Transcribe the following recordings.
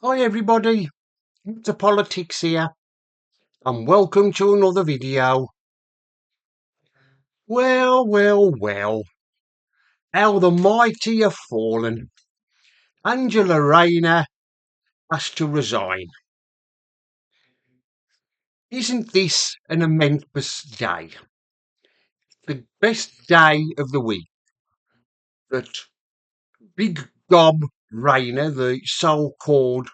Hi everybody, it's the Politics here, and welcome to another video. Well, how the mighty have fallen. Angela Rayner has to resign. Isn't this an momentous day? The best day of the week that Big Gob Rayner, the so-called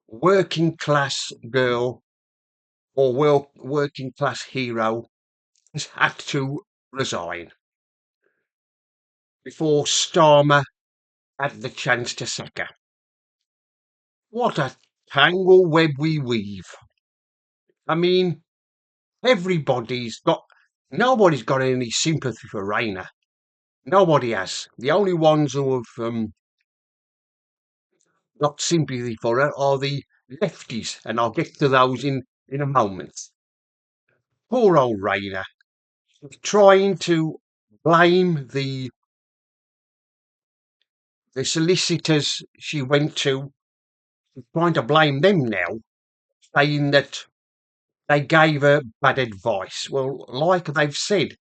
working class girl or working class hero, has had to resign before Starmer had the chance to sack her. What a tangle web we weave. I mean, nobody's got any sympathy for Rayner. Nobody has. The only ones who have got sympathy for her are the lefties, and I'll get to those in a moment. Poor old Rayner, trying to blame the solicitors she went to, trying to blame them now, saying that they gave her bad advice. Well, like they've said,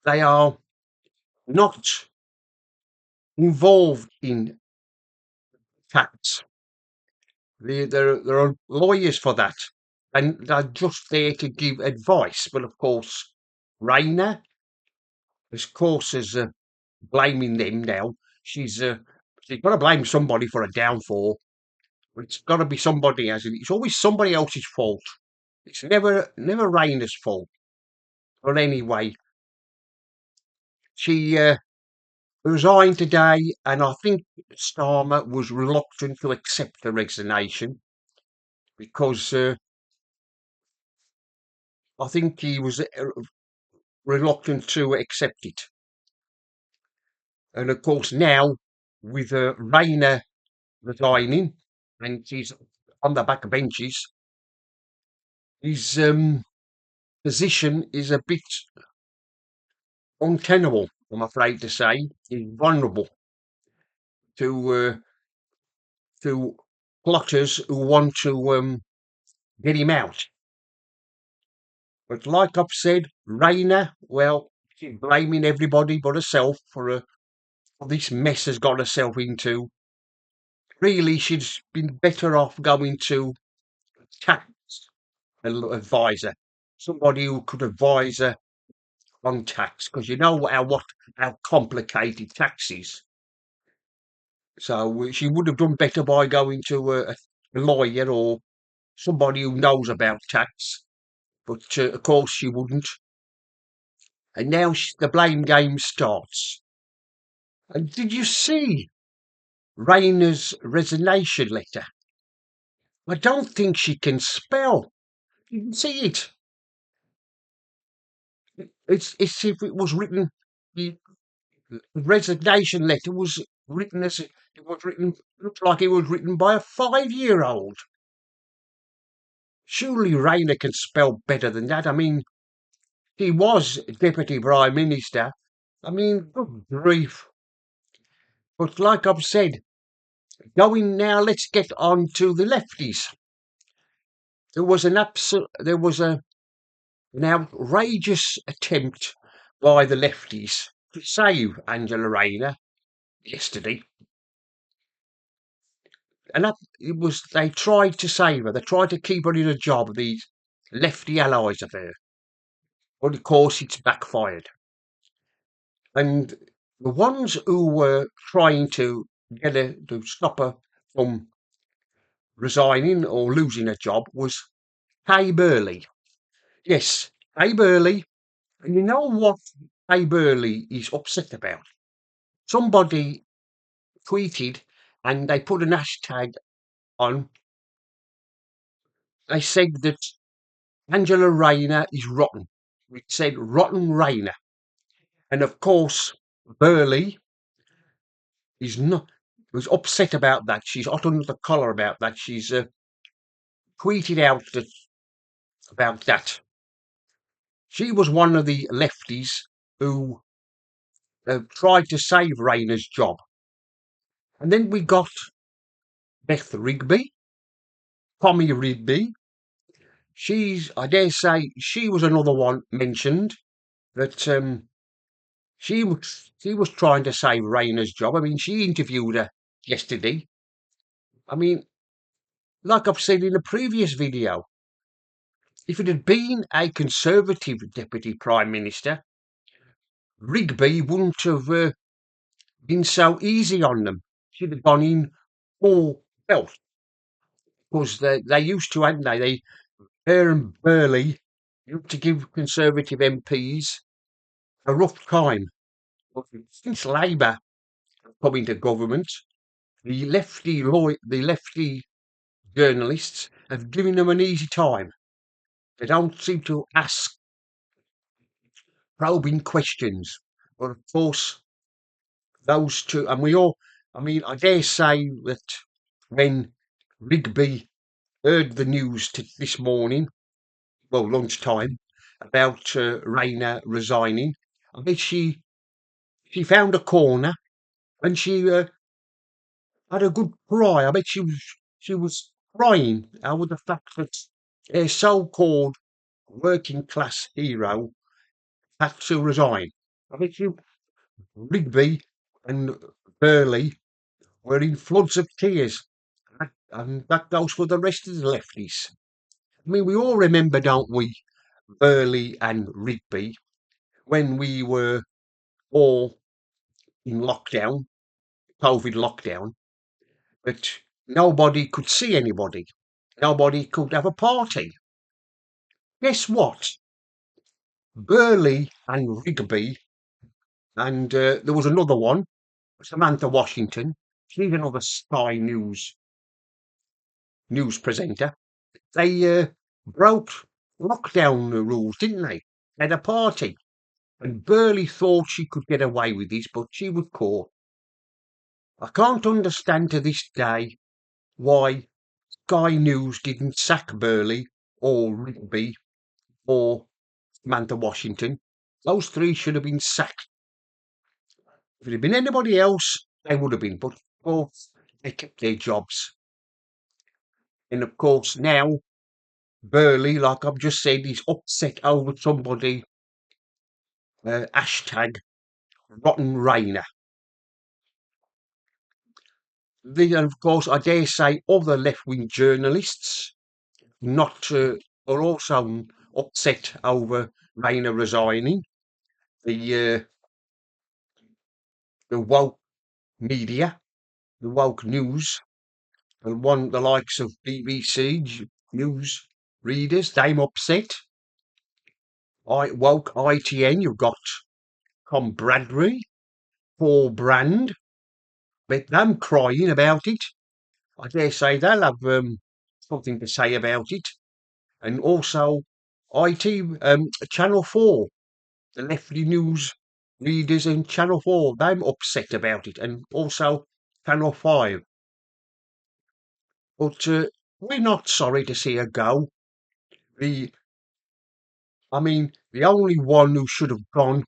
they are not involved in tax. There are lawyers for that, and they're just there to give advice. But of course, Rayner, of course, is blaming them now. She's got to blame somebody for a downfall. It's got to be somebody else. It's always somebody else's fault. It's never Rayner's fault. But anyway, she resigned today, and I think Starmer was reluctant to accept the resignation because I think he was reluctant to accept it. And of course, now with Rayner resigning and she's on the back benches, his position is a bit untenable, I'm afraid to say. He's vulnerable to to plotters who want to get him out. But like I've said, Rayner, well, she's blaming everybody but herself for this mess has got herself into. Really, she's been better off going to tax advisor, somebody who could advise her on tax, because you know how complicated tax is. So she would have done better by going to a lawyer or somebody who knows about tax. But of course, she wouldn't. And now the blame game starts. And did you see Rayner's resignation letter? I don't think she can spell. You can see it. It's if it was written. The resignation letter was written as it was written. Looks like it was written by a 5-year-old. Surely Rayner can spell better than that. I mean, he was deputy prime minister. I mean, good grief. But like I've said, going now. Let's get on to the lefties. There was an outrageous attempt by the lefties to save Angela Rayner yesterday. And they tried to save her. They tried to keep her in a job, these lefty allies of her. But of course, it's backfired. And the ones who were trying to get her to stop her from resigning or losing her job was Kay Burley. Yes, Kay Burley. And you know what Kay Burley is upset about? Somebody tweeted and they put an hashtag on. They said that Angela Rayner is rotten. It said rotten Rayner. And of course, Burley is not was upset about that. She's hot under the collar about that. She's tweeted out about that. She was one of the lefties who tried to save Rayner's job. And then we got Beth Rigby, Tommy Rigby. I dare say, she was another one mentioned that she was trying to save Rayner's job. I mean, she interviewed her yesterday. I mean, like I've said in a previous video, if it had been a Conservative Deputy Prime Minister, Rigby wouldn't have been so easy on them. She'd have gone in full belt because they used to, hadn't they? Her and Burley used to give Conservative MPs a rough time. But since Labour come into government, the lefty journalists have given them an easy time. They don't seem to ask probing questions. But of course, those two, and we all, I mean, I dare say that when Rigby heard the news this morning, well, lunchtime, about Rayner resigning, I bet she found a corner and she had a good cry. I bet she was crying over the fact that a so-called working class hero had to resign. I bet you Rigby and Burley were in floods of tears, and that goes for the rest of the lefties. I mean, we all remember, don't we, Burley and Rigby when we were all in lockdown, COVID lockdown, but nobody could see anybody. Nobody could have a party. Guess what? Burley and Rigby, and there was another one, Samantha Washington. She's another Sky news presenter. They broke lockdown rules, didn't they? They had a party, and Burley thought she could get away with this, but she was caught. I can't understand to this day why Sky News didn't sack Burley or Rigby or Samantha Washington. Those three should have been sacked. If it had been anybody else, they would have been. But of course, they kept their jobs. And of course, now Burley, like I've just said, is upset over somebody. Hashtag Rotten Rayner. And of course, I dare say other left-wing journalists not are also upset over Rayner resigning. The the woke media, the woke news, the likes of BBC news readers, they're upset. Woke ITN, you've got Tom Bradbury, Paul Brand, but them crying about it. I dare say they'll have something to say about it. And also Channel 4, the lefty news readers in Channel 4, they're upset about it. And also Channel 5. But we're not sorry to see her go. The, the only one who should have gone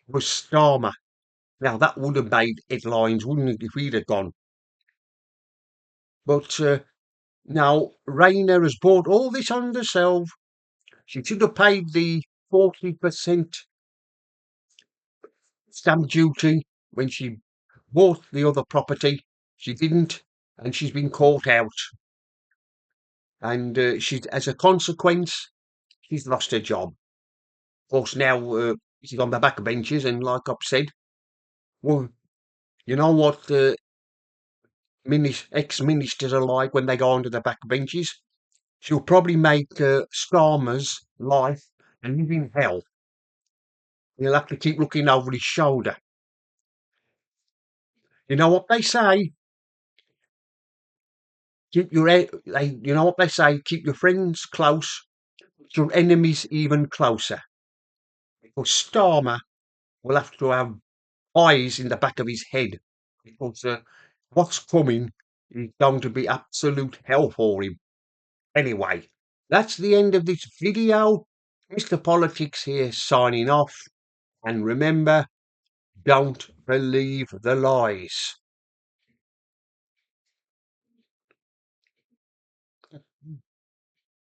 was Starmer. Now, that would have made headlines, wouldn't it, if he'd have gone? But now, Rayner has bought all this on herself. She should have paid the 40% stamp duty when she bought the other property. She didn't, and she's been caught out. And as a consequence, she's lost her job. Of course, now she's on the back benches, and like I've said, well, you know what ex-ministers are like when they go onto the back benches? She'll probably make Starmer's life a living hell. He'll have to keep looking over his shoulder. You know what they say? You know what they say? Keep your friends close, but your enemies even closer. Because Starmer will have to have eyes in the back of his head, because what's coming is going to be absolute hell for him. Anyway, that's the end of this video. Mr. Politics here signing off. And remember, don't believe the lies.